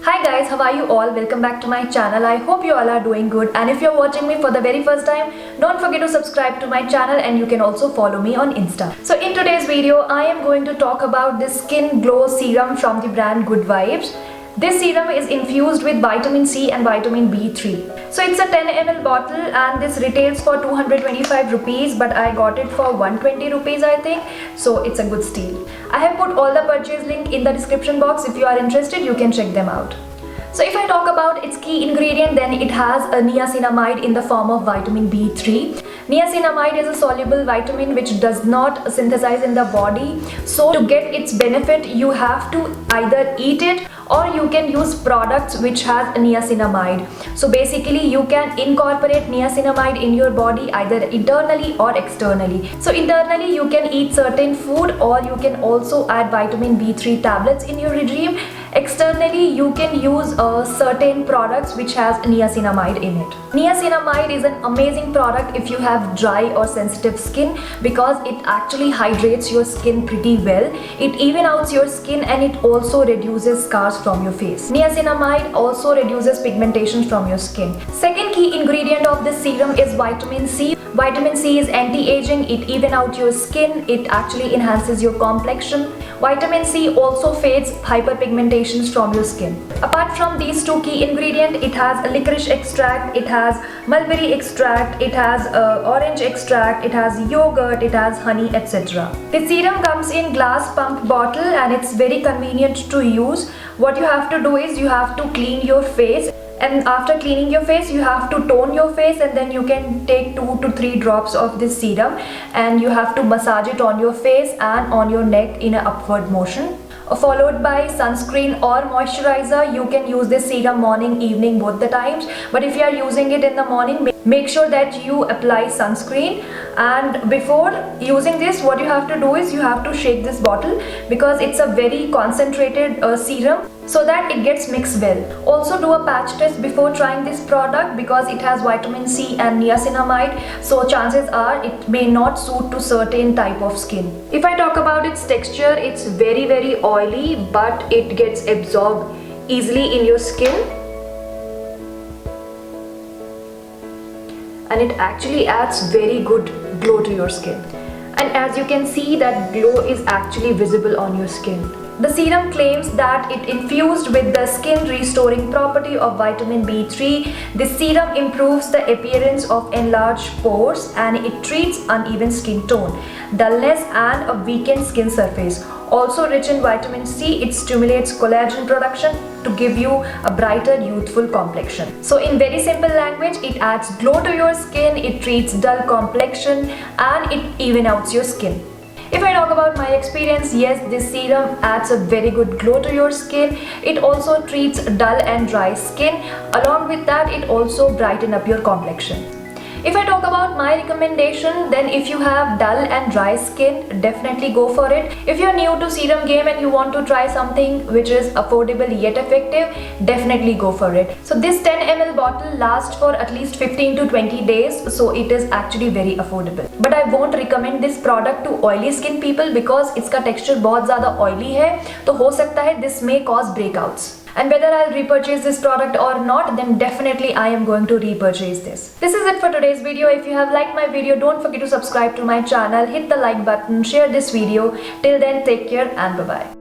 Hi guys, how are you all? Welcome back to my channel. I hope you all are doing good, and if you're watching me for the very first time, don't forget to subscribe to my channel and you can also follow me on Insta. So in today's video, I am going to talk about this skin glow serum from the brand Good Vibes. This serum is infused with vitamin C and vitamin B3. So it's a 10 ml bottle and this retails for 225 rupees, but I got it for 120 rupees I think. So it's a good steal. I have put all the purchase link in the description box. If you are interested, you can check them out. So if I talk about its key ingredient, then it has a niacinamide in the form of vitamin B3. Niacinamide is a soluble vitamin which does not synthesize in the body. So to get its benefit, you have to either eat it or you can use products which has niacinamide. So basically you can incorporate niacinamide in your body either internally or externally. So internally you can eat certain food, or you can also add vitamin B3 tablets in your regime. Externally you can use certain products which has niacinamide in it. Niacinamide is an amazing product if you have dry or sensitive skin, because it actually hydrates your skin pretty well. It even outs your skin and it also reduces scars from your face. Niacinamide also reduces pigmentation from your skin. Second key ingredient of this serum is vitamin C. Vitamin C is anti-aging, it even out your skin, it actually enhances your complexion. Vitamin C also fades hyperpigmentations from your skin. Apart from these two key ingredients, it has licorice extract, it has mulberry extract, it has orange extract, it has yogurt, it has honey, etc. The serum comes in glass pump bottle and it's very convenient to use. What you have to do is you have to clean your face, and after cleaning your face you have to tone your face, and then you can take 2 to 3 drops of this serum and you have to massage it on your face and on your neck in an upward motion, followed by sunscreen or moisturizer. You can use this serum morning, evening, both the times, but if you are using it in the morning, make sure that you apply sunscreen. And before using this, what you have to do is you have to shake this bottle, because it's a very concentrated serum, so that it gets mixed well. Also do a patch test before trying this product, because it has vitamin C and niacinamide, so chances are it may not suit to certain type of skin. If I talk about its texture, it's very oily, but it gets absorbed easily in your skin, and it actually adds very good glow to your skin. And as you can see, that glow is actually visible on your skin. The serum claims that it infused with the skin restoring property of vitamin B3. This serum improves the appearance of enlarged pores and it treats uneven skin tone, dullness and a weakened skin surface. Also rich in vitamin C, it stimulates collagen production to give you a brighter, youthful complexion. So in very simple language, it adds glow to your skin, it treats dull complexion, and it even outs your skin. If I talk about my experience, yes, this serum adds a very good glow to your skin. It also treats dull and dry skin. Along with that, it also brightens up your complexion. If I talk about my recommendation, then if you have dull and dry skin, definitely go for it. If you're new to serum game and you want to try something which is affordable yet effective, definitely go for it. So this 10 ml bottle lasts for at least 15 to 20 days, so it is actually very affordable. But I won't recommend this product to oily skin people, because its texture बहुत ज़्यादा oily है, तो हो सकता है this may cause breakouts. And whether I'll repurchase this product or not, then definitely I am going to repurchase this. This is it for today's video. If you have liked my video, don't forget to subscribe to my channel, hit the like button, share this video. Till then, take care and bye-bye.